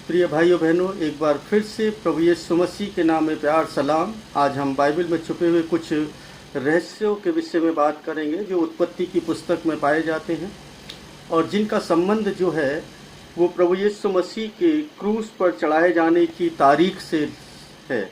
प्रिय भाइयों बहनों, एक बार फिर से प्रभु यीशु मसीह के नाम में प्यार सलाम। आज हम बाइबल में छुपे हुए कुछ रहस्यों के विषय में बात करेंगे जो उत्पत्ति की पुस्तक में पाए जाते हैं और जिनका संबंध जो है वो प्रभु यीशु मसीह के क्रूस पर चढ़ाए जाने की तारीख से है।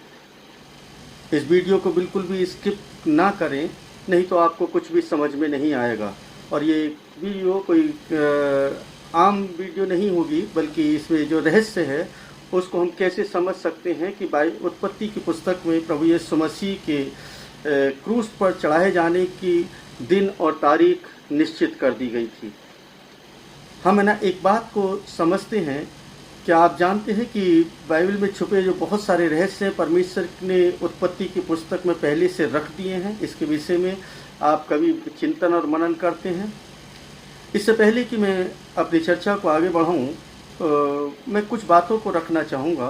इस वीडियो को बिल्कुल भी स्किप ना करें, नहीं तो आपको कुछ भी समझ में नहीं आएगा। और ये वीडियो कोई आम वीडियो नहीं होगी, बल्कि इसमें जो रहस्य है उसको हम कैसे समझ सकते हैं कि उत्पत्ति की पुस्तक में प्रभु यीशु मसीह के क्रूस पर चढ़ाए जाने की दिन और तारीख निश्चित कर दी गई थी। हम है ना एक बात को समझते हैं। क्या आप जानते हैं कि बाइबल में छुपे जो बहुत सारे रहस्य परमेश्वर ने उत्पत्ति की पुस्तक में पहले से रख दिए हैं। इसके विषय में आप कभी चिंतन और मनन करते हैं? इससे पहले कि मैं अपनी चर्चा को आगे बढ़ाऊं, मैं कुछ बातों को रखना चाहूँगा।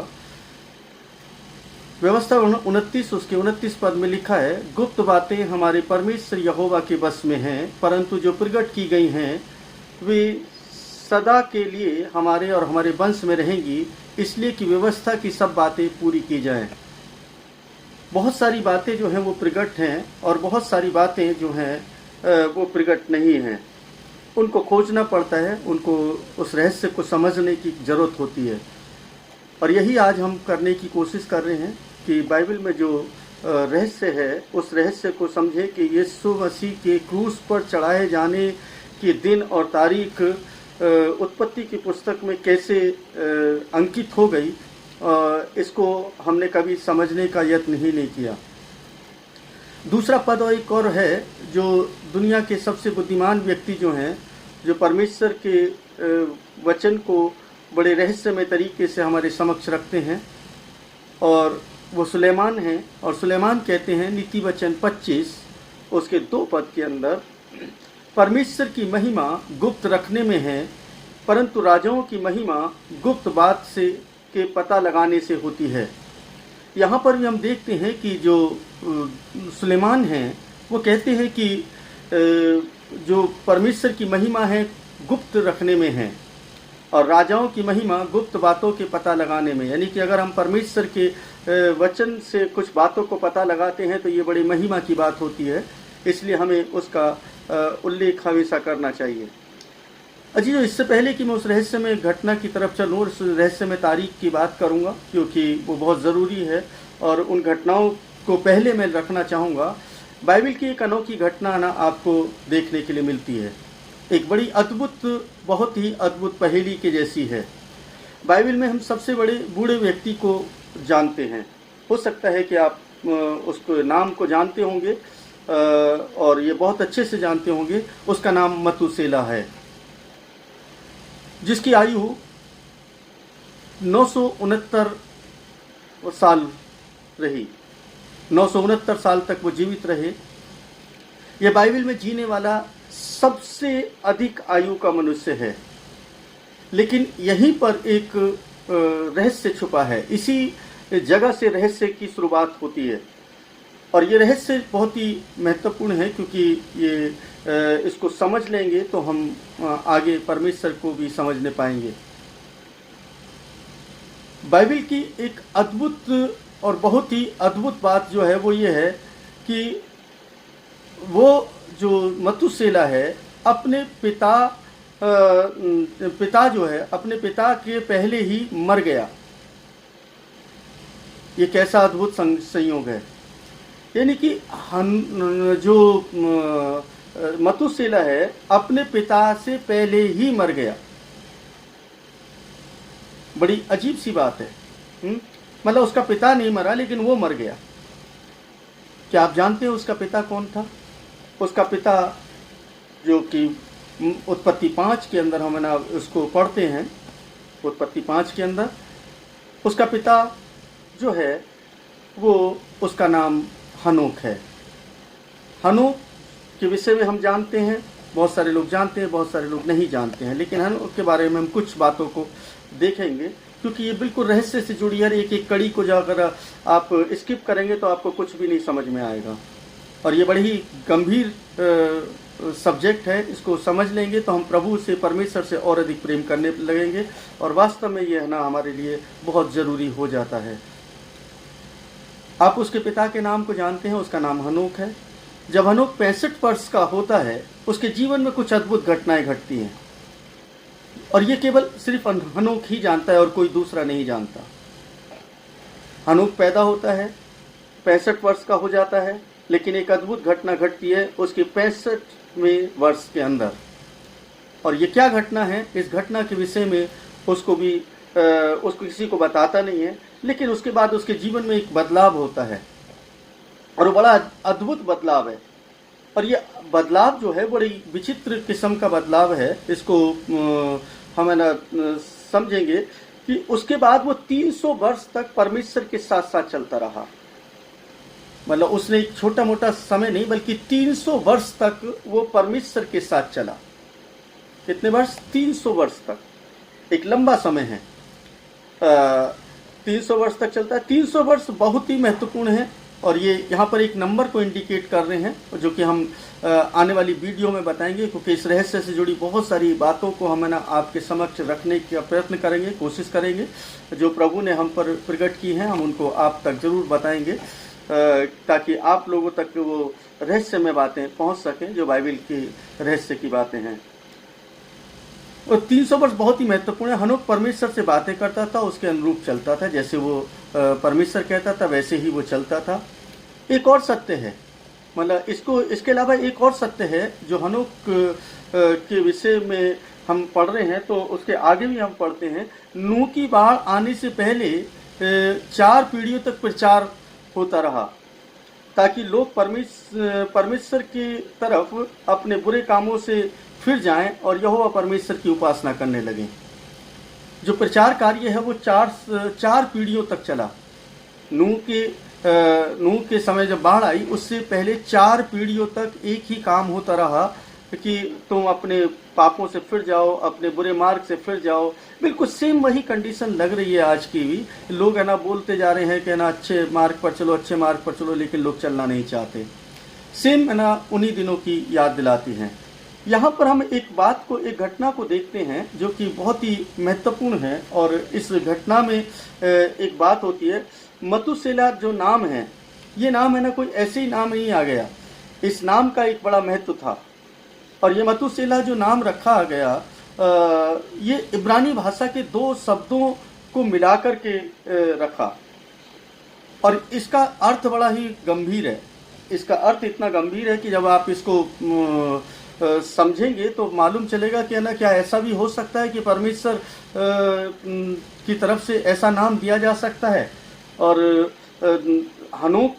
व्यवस्था 29 उसके 29 पद में लिखा है, गुप्त बातें हमारे परमेश्वर यहोवा के बस में हैं, परंतु जो प्रकट की गई हैं वे सदा के लिए हमारे और हमारे वंश में रहेंगी, इसलिए कि व्यवस्था की सब बातें पूरी की जाएं। बहुत सारी बातें जो हैं वो प्रकट हैं और बहुत सारी बातें जो हैं वो प्रकट नहीं हैं। उनको खोजना पड़ता है, उनको उस रहस्य को समझने की ज़रूरत होती है। और यही आज हम करने की कोशिश कर रहे हैं कि बाइबल में जो रहस्य है उस रहस्य को समझें कि यीशु मसीह के क्रूस पर चढ़ाए जाने की दिन और तारीख उत्पत्ति की पुस्तक में कैसे अंकित हो गई। इसको हमने कभी समझने का यत्न ही नहीं किया। दूसरा पद और एक और है, जो दुनिया के सबसे बुद्धिमान व्यक्ति जो हैं, जो परमेश्वर के वचन को बड़े रहस्यमय तरीके से हमारे समक्ष रखते हैं, और वो सुलेमान हैं। और सुलेमान कहते हैं नीति वचन 25 उसके 2 पद के अंदर, परमेश्वर की महिमा गुप्त रखने में है, परंतु राजाओं की महिमा गुप्त बात से के पता लगाने से होती है। यहाँ पर भी हम देखते हैं कि जो सुलेमान हैं वो कहते हैं कि जो परमेश्वर की महिमा है गुप्त रखने में है और राजाओं की महिमा गुप्त बातों के पता लगाने में। यानी कि अगर हम परमेश्वर के वचन से कुछ बातों को पता लगाते हैं तो ये बड़ी महिमा की बात होती है, इसलिए हमें उसका उल्लेख हमेशा करना चाहिए। अजी, इससे पहले कि मैं उस रहस्य में घटना की तरफ चलूँ और उस रहस्य में तारीख की बात करूँगा, क्योंकि वो बहुत ज़रूरी है और उन घटनाओं को पहले मैं रखना चाहूँगा। बाइबल की एक अनोखी घटना ना आपको देखने के लिए मिलती है, एक बड़ी अद्भुत, बहुत ही अद्भुत पहेली के जैसी है। बाइबल में हम सबसे बड़े बूढ़े व्यक्ति को जानते हैं। हो सकता है कि आप उसको नाम को जानते होंगे और ये बहुत अच्छे से जानते होंगे। उसका नाम मतूसेला है, जिसकी आयु 969 साल रही। 969 साल तक वो जीवित रहे। यह बाइबल में जीने वाला सबसे अधिक आयु का मनुष्य है। लेकिन यहीं पर एक रहस्य छुपा है। इसी जगह से रहस्य की शुरुआत होती है और ये रहस्य बहुत ही महत्वपूर्ण है, क्योंकि ये इसको समझ लेंगे तो हम आगे परमेश्वर को भी समझने पाएंगे। बाइबल की एक अद्भुत और बहुत ही अद्भुत बात जो है वो ये है कि वो जो मतूसेला है अपने पिता जो है अपने पिता के पहले ही मर गया। ये कैसा अद्भुत संयोग है। यानी कि जो मतूसेला है अपने पिता से पहले ही मर गया। बड़ी अजीब सी बात है। मतलब उसका पिता नहीं मरा लेकिन वो मर गया। क्या आप जानते हैं उसका पिता कौन था? उसका पिता, जो कि उत्पत्ति 5 के अंदर हम ना उसको पढ़ते हैं, उत्पत्ति 5 के अंदर उसका पिता जो है वो, उसका नाम हनोक है। हनोक के विषय में हम जानते हैं, बहुत सारे लोग जानते हैं, बहुत सारे लोग नहीं जानते हैं। लेकिन हनोक के बारे में हम कुछ बातों को देखेंगे, क्योंकि ये बिल्कुल रहस्य से जुड़ी है। एक एक कड़ी को जाकर आप स्किप करेंगे तो आपको कुछ भी नहीं समझ में आएगा। और ये बड़ी ही गंभीर सब्जेक्ट है, इसको समझ लेंगे तो हम प्रभु से, परमेश्वर से और अधिक प्रेम करने लगेंगे और वास्तव में ये है ना हमारे लिए बहुत ज़रूरी हो जाता है। आप उसके पिता के नाम को जानते हैं, उसका नाम हनोक है। जब हनोक 65 वर्ष का होता है, उसके जीवन में कुछ अद्भुत घटनाएं घटती हैं और ये केवल सिर्फ हनोक ही जानता है और कोई दूसरा नहीं जानता। हनोक पैदा होता है, 65 वर्ष का हो जाता है, लेकिन एक अद्भुत घटना घटती है उसके 65वें वर्ष के अंदर। और ये क्या घटना है, इस घटना के विषय में उसको किसी को बताता नहीं है, लेकिन उसके बाद उसके जीवन में एक बदलाव होता है और बड़ा अद्भुत बदलाव है। और ये बदलाव जो है बड़ी विचित्र किस्म का बदलाव है। इसको हम है ना समझेंगे कि उसके बाद वो 300 वर्ष तक परमेश्वर के साथ साथ चलता रहा। मतलब उसने एक छोटा मोटा समय नहीं, बल्कि 300 वर्ष तक वो परमेश्वर के साथ चला। कितने वर्ष? 300 वर्ष तक। एक लंबा समय है। 300 वर्ष तक चलता है। 300 वर्ष बहुत ही महत्वपूर्ण है और ये यहाँ पर एक नंबर को इंडिकेट कर रहे हैं, जो कि हम आने वाली वीडियो में बताएंगे, क्योंकि इस रहस्य से जुड़ी बहुत सारी बातों को हम है ना आपके समक्ष रखने का प्रयत्न करेंगे, कोशिश करेंगे। जो प्रभु ने हम पर प्रकट की हैं हम उनको आप तक जरूर बताएंगे, ताकि आप लोगों तक वो रहस्य में बातें पहुँच सकें जो बाइबल की रहस्य की बातें हैं। और 300 वर्ष बहुत ही महत्वपूर्ण है। हनोक परमेश्वर से बातें करता था, उसके अनुरूप चलता था, जैसे वो परमेश्वर कहता था वैसे ही वो चलता था। एक और सत्य है, मतलब इसके अलावा एक और सत्य है जो हनोक के विषय में हम पढ़ रहे हैं, तो उसके आगे भी हम पढ़ते हैं। नूह की बाढ़ आने से पहले 4 पीढ़ियों तक प्रचार होता रहा, ताकि लोग परमेश्वर की तरफ अपने बुरे कामों से फिर जाएं और यहोवा परमेश्वर की उपासना करने लगें। जो प्रचार कार्य है वो 4 पीढ़ियों तक चला। नूह के समय जब बाढ़ आई उससे पहले 4 पीढ़ियों तक एक ही काम होता रहा कि तुम अपने पापों से फिर जाओ, अपने बुरे मार्ग से फिर जाओ। बिल्कुल सेम वही कंडीशन लग रही है आज की भी। लोग है ना बोलते जा रहे हैं कि ना अच्छे मार्ग पर चलो, अच्छे मार्ग पर चलो, लेकिन लोग चलना नहीं चाहते। सेम है ना उन्हीं दिनों की याद दिलाती हैं। यहाँ पर हम एक घटना को देखते हैं जो कि बहुत ही महत्वपूर्ण है। और इस घटना में एक बात होती है, मतूशेलह जो नाम है, ये नाम है ना कोई ऐसे ही नाम नहीं आ गया। इस नाम का एक बड़ा महत्व था। और ये मतूशेलह जो नाम रखा गया, ये इब्रानी भाषा के 2 शब्दों को मिलाकर के रखा। और इसका अर्थ बड़ा ही गंभीर है। इसका अर्थ इतना गंभीर है कि जब आप इसको समझेंगे तो मालूम चलेगा कि ना क्या ऐसा भी हो सकता है कि परमेश्वर की तरफ से ऐसा नाम दिया जा सकता है। और हनोक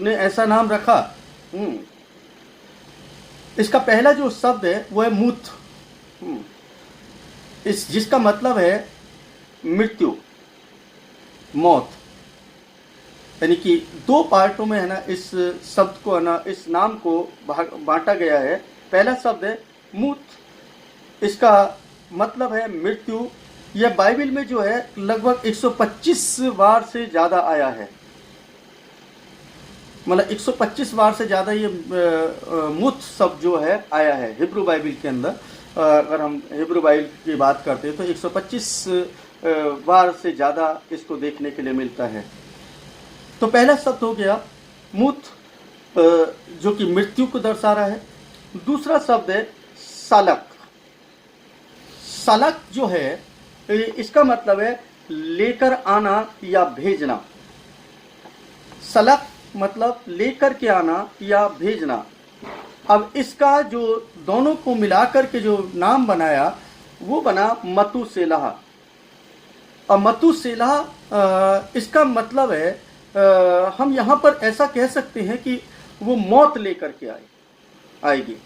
ने ऐसा नाम रखा। इसका पहला जो शब्द है वो है मूत, जिसका मतलब है मृत्यु, मौत। यानी कि 2 पार्टों में है ना इस शब्द को है ना, इस नाम को बांटा गया है। पहला शब्द है मूत, इसका मतलब है मृत्यु। यह बाइबल में जो है लगभग 125 बार से ज़्यादा आया है। मतलब 125 बार से ज़्यादा ये मूत शब्द जो है आया है हिब्रू बाइबल के अंदर। अगर हम हिब्रू बाइबल की बात करते हैं तो 125 बार से ज़्यादा इसको देखने के लिए मिलता है। तो पहला शब्द हो गया मूत, जो कि मृत्यु को दर्शा रहा है। दूसरा शब्द है सालक। सालक जो है इसका मतलब है लेकर आना या भेजना। सलक मतलब लेकर के आना या भेजना। अब इसका जो दोनों को मिलाकर के जो नाम बनाया वो बना मतूशेलह। और मतूशेलह इसका मतलब है हम यहाँ पर ऐसा कह सकते हैं कि वो मौत लेकर के आएगी।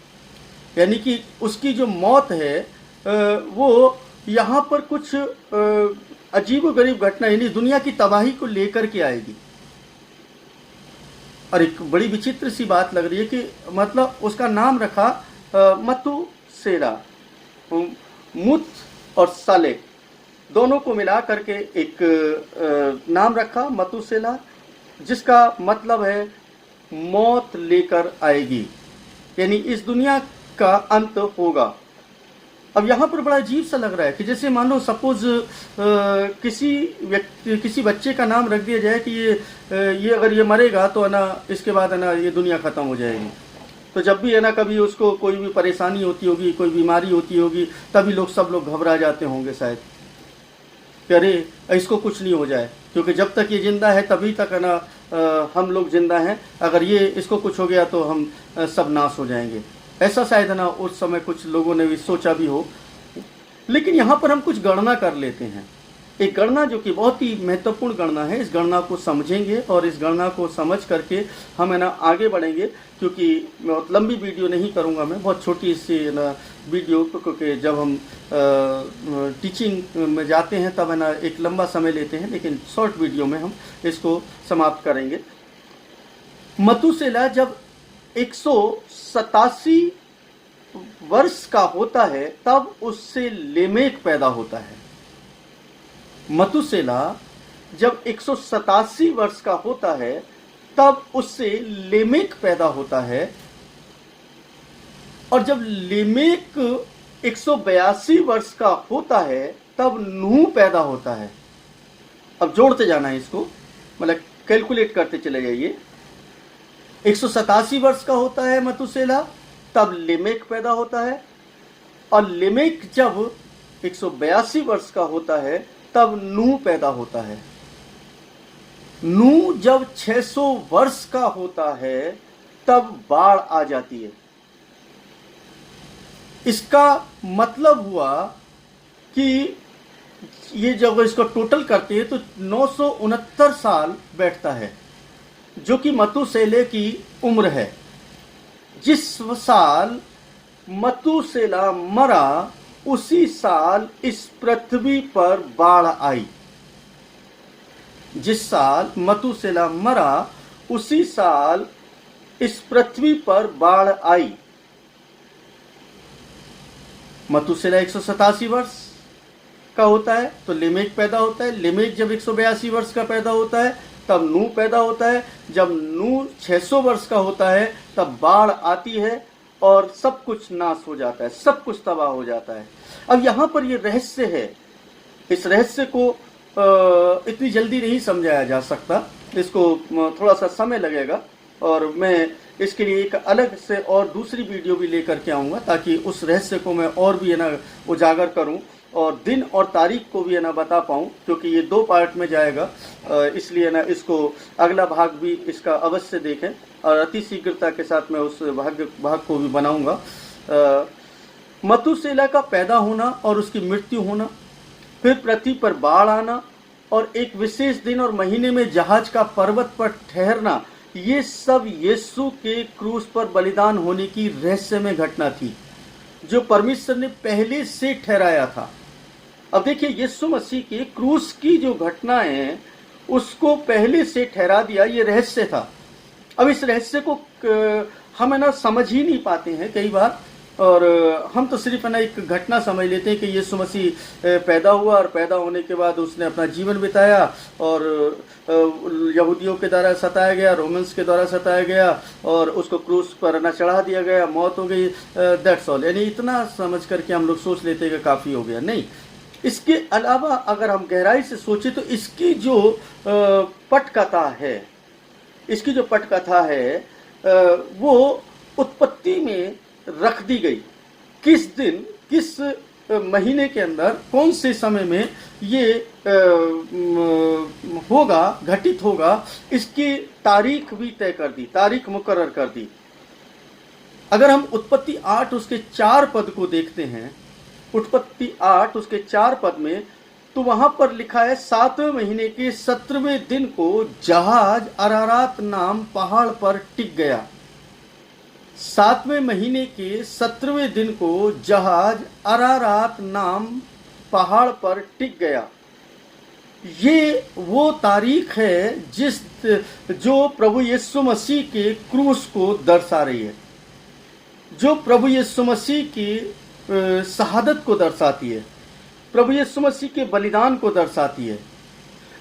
यानी कि उसकी जो मौत है वो यहाँ पर कुछ अजीबोगरीब घटना, यानी दुनिया की तबाही को लेकर के आएगी। और एक बड़ी विचित्र सी बात लग रही है कि मतलब उसका नाम रखा मतूशेलह। मुत और साले दोनों को मिला करके एक नाम रखा मतूशेलह, जिसका मतलब है मौत लेकर आएगी। यानी इस दुनिया का अंत होगा। अब यहाँ पर बड़ा अजीब सा लग रहा है कि जैसे मान लो सपोज किसी बच्चे का नाम रख दिया जाए कि ये अगर ये मरेगा तो है ना इसके बाद है ना ये दुनिया ख़त्म हो जाएगी। तो जब भी है ना कभी उसको कोई भी परेशानी होती होगी, कोई बीमारी होती होगी, तभी सब लोग घबरा जाते होंगे शायद कि अरे इसको कुछ नहीं हो जाए, क्योंकि जब तक ये ज़िंदा है तभी तक है ना हम लोग ज़िंदा हैं, अगर ये इसको कुछ हो गया तो हम सब नाश हो जाएंगे। ऐसा शायद है ना उस समय कुछ लोगों ने भी सोचा भी हो। लेकिन यहाँ पर हम कुछ गणना कर लेते हैं, एक गणना जो कि बहुत ही महत्वपूर्ण गणना है। इस गणना को समझेंगे और इस गणना को समझ करके हम है ना आगे बढ़ेंगे, क्योंकि बहुत लंबी वीडियो नहीं करूँगा मैं, बहुत छोटी सी है ना वीडियो, क्योंकि जब हम टीचिंग में जाते हैं तब है ना एक लंबा समय लेते हैं, लेकिन शॉर्ट वीडियो में हम इसको समाप्त करेंगे। मतुसेला जब 187 वर्ष का होता है तब उससे लेमेक पैदा होता है। मतुसेला जब 187 वर्ष का होता है तब उससे लेमेक पैदा होता है, और जब लेमेक 182 वर्ष का होता है तब नूह पैदा होता है। अब जोड़ते जाना है इसको, मतलब कैलकुलेट करते चले जाइए। 187 वर्ष का होता है मतुसेला, तब लेमेक पैदा होता है, और लेमेक जब 182 वर्ष का होता है तब नूह पैदा होता है। नूह जब 600 वर्ष का होता है तब बाढ़ आ जाती है। इसका मतलब हुआ कि ये जब इसको टोटल करते हैं तो 969 साल बैठता है, जो कि मतुसेले की उम्र है। जिस साल मतुसेला मरा उसी साल इस पृथ्वी पर बाढ़ आई। जिस साल मतुसेला मरा उसी साल इस पृथ्वी पर बाढ़ आई। मतुसेला 187 वर्ष का होता है तो लेमेक पैदा होता है। लेमेक जब 182 वर्ष का पैदा होता है तब नूह पैदा होता है। जब नूह 600 वर्ष का होता है तब बाढ़ आती है और सब कुछ नाश हो जाता है, सब कुछ तबाह हो जाता है। अब यहाँ पर ये रहस्य है, इस रहस्य को इतनी जल्दी नहीं समझाया जा सकता, इसको थोड़ा सा समय लगेगा, और मैं इसके लिए एक अलग से और दूसरी वीडियो भी लेकर के आऊँगा ताकि उस रहस्य को मैं और भी है ना उजागर करूँ और दिन और तारीख को भी है ना बता पाऊँ, क्योंकि ये 2 पार्ट में जाएगा, इसलिए ना इसको अगला भाग भी इसका अवश्य देखें और अति शीघ्रता के साथ मैं उस भाग को भी बनाऊँगा। मतुसेला का पैदा होना और उसकी मृत्यु होना, फिर पृथ्वी पर बाढ़ आना और एक विशेष दिन और महीने में जहाज का पर्वत पर ठहरना, ये सब यीशु के क्रूस पर बलिदान होने की रहस्यमय घटना थी जो परमेश्वर ने पहले से ठहराया था। अब देखिए, यीशु मसीह के क्रूस की जो घटना है उसको पहले से ठहरा दिया, ये रहस्य था। अब इस रहस्य को हम है ना समझ ही नहीं पाते हैं कई बार, और हम तो सिर्फ है ना एक घटना समझ लेते हैं कि यीशु मसीह पैदा हुआ और पैदा होने के बाद उसने अपना जीवन बिताया और यहूदियों के द्वारा सताया गया, रोमन्स के द्वारा सताया गया और उसको क्रूस पर ना चढ़ा दिया गया, मौत हो गई, दैट्स ऑल। यानी इतना समझ करके हम लोग सोच लेते हैं कि काफ़ी हो गया। नहीं, इसके अलावा अगर हम गहराई से सोचें तो इसकी जो पटकथा है, इसकी जो पटकथा है वो उत्पत्ति में रख दी गई। किस दिन, किस महीने के अंदर, कौन से समय में ये होगा, घटित होगा, इसकी तारीख भी तय कर दी, तारीख मुकर्रर कर दी। अगर हम उत्पत्ति 8 उसके 4 पद को देखते हैं, उत्पत्ति 8 उसके 4 पद में, तो वहां पर लिखा है 7वें महीने के 17वें दिन को जहाज अरारात नाम पहाड़ पर टिक गया। 7वें महीने के 17वें दिन को जहाज अरारात नाम पहाड़ पर टिक गया। ये वो तारीख है जो प्रभु यीशु मसीह के क्रूस को दर्शा रही है, जो प्रभु यीशु मसीह की शहादत को दर्शाती है, प्रभु यीशु मसीह के बलिदान को दर्शाती है।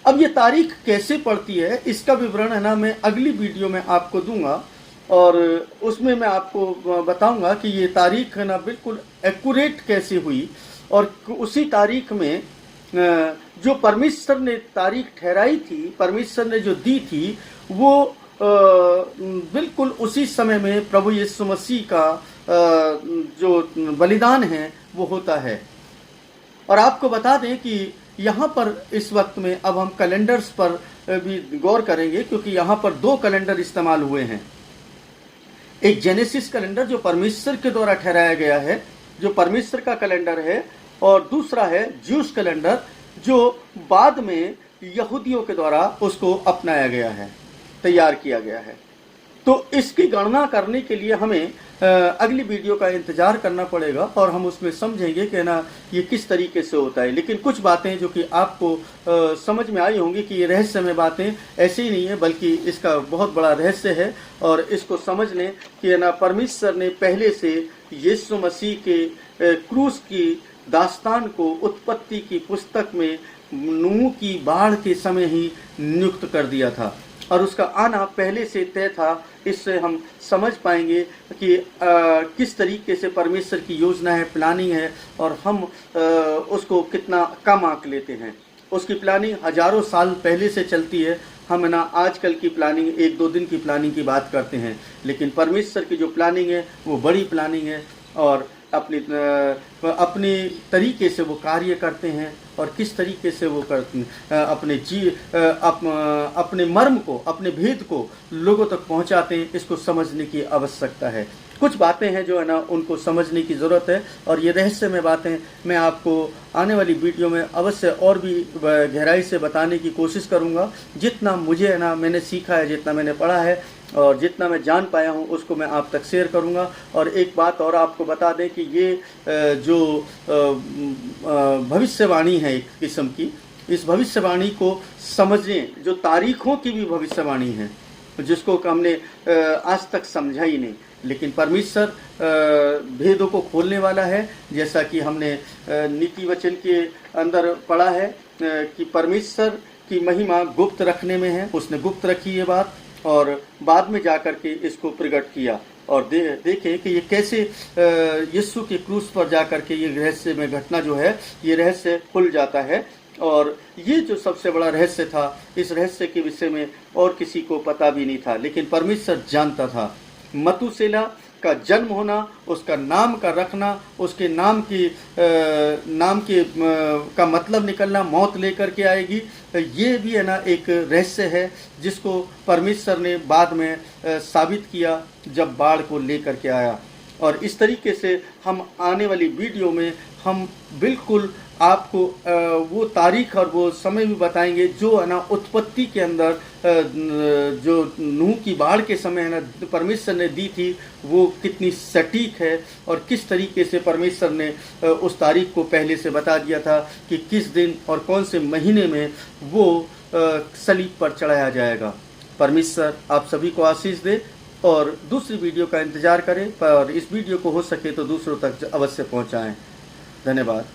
अब ये तारीख कैसे पड़ती है इसका विवरण है ना मैं अगली वीडियो में आपको दूंगा, और उसमें मैं आपको बताऊंगा कि ये तारीख ना बिल्कुल एक्यूरेट कैसे हुई, और उसी तारीख में जो परमेश्वर ने तारीख ठहराई थी, परमेश्वर ने जो दी थी, वो बिल्कुल उसी समय में प्रभु यीशु मसीह का जो बलिदान है वो होता है। और आपको बता दें कि यहाँ पर इस वक्त में अब हम कैलेंडर्स पर भी गौर करेंगे, क्योंकि यहाँ पर 2 कैलेंडर इस्तेमाल हुए हैं। एक जेनेसिस कैलेंडर जो परमेश्वर के द्वारा ठहराया गया है, जो परमेश्वर का कैलेंडर है, और दूसरा है ज्यूस कैलेंडर जो बाद में यहूदियों के द्वारा उसको अपनाया गया है, तैयार किया गया है। तो इसकी गणना करने के लिए हमें अगली वीडियो का इंतजार करना पड़ेगा और हम उसमें समझेंगे कि ना ये किस तरीके से होता है। लेकिन कुछ बातें जो कि आपको समझ में आई होंगी कि ये रहस्यमय बातें ऐसे ही नहीं है, बल्कि इसका बहुत बड़ा रहस्य है। और इसको समझ लें कि ना परमेश्वर ने पहले से यीशु मसीह के क्रूस की दास्तान को उत्पत्ति की पुस्तक में नूह की बाढ़ के समय ही नियुक्त कर दिया था, और उसका आना पहले से तय था। इससे हम समझ पाएंगे कि किस तरीके से परमेश्वर की योजना है, प्लानिंग है, और हम उसको कितना कम आंक लेते हैं। उसकी प्लानिंग हजारों साल पहले से चलती है। हम ना आजकल की प्लानिंग 1-2 दिन की प्लानिंग की बात करते हैं, लेकिन परमेश्वर की जो प्लानिंग है वो बड़ी प्लानिंग है, और अपने तरीके से वो कार्य करते हैं, और किस तरीके से वो करते हैं अपने मर्म को, अपने भेद को लोगों तक पहुंचाते हैं। इसको समझने की आवश्यकता है। कुछ बातें हैं जो है ना उनको समझने की ज़रूरत है, और ये रहस्यमय बातें मैं आपको आने वाली वीडियो में अवश्य और भी गहराई से बताने की कोशिश करूँगा। जितना मुझे है ना मैंने सीखा है, जितना मैंने पढ़ा है और जितना मैं जान पाया हूँ, उसको मैं आप तक शेयर करूँगा। और एक बात और आपको बता दें कि ये जो भविष्यवाणी है एक किस्म की, इस भविष्यवाणी को समझें जो तारीखों की भी भविष्यवाणी है, जिसको हमने आज तक समझा ही नहीं। लेकिन परमेश्वर भेदों को खोलने वाला है, जैसा कि हमने नीति वचन के अंदर पढ़ा है कि परमेश्वर की महिमा गुप्त रखने में है। उसने गुप्त रखी ये बात, और बाद में जाकर के इसको प्रकट किया। और देखें कि ये कैसे यीशु के क्रूस पर जाकर के ये रहस्य में घटना जो है, ये रहस्य खुल जाता है। और ये जो सबसे बड़ा रहस्य था, इस रहस्य के विषय में और किसी को पता भी नहीं था, लेकिन परमेश्वर जानता था। मतुसेला का जन्म होना, उसका नाम का रखना, उसके नाम के का मतलब निकलना, मौत लेकर के आएगी, ये भी है ना एक रहस्य है, जिसको परमेश्वर ने बाद में साबित किया जब बाढ़ को लेकर के आया। और इस तरीके से हम आने वाली वीडियो में हम बिल्कुल आपको वो तारीख और वो समय भी बताएंगे जो है ना उत्पत्ति के अंदर जो नूह की बाढ़ के समय है ना परमेश्वर ने दी थी, वो कितनी सटीक है, और किस तरीके से परमेश्वर ने उस तारीख को पहले से बता दिया था कि किस दिन और कौन से महीने में वो सलीब पर चढ़ाया जाएगा। परमेश्वर आप सभी को आशीष दे, और दूसरी वीडियो का इंतजार करें, और इस वीडियो को हो सके तो दूसरों तक अवश्य पहुंचाएं। धन्यवाद।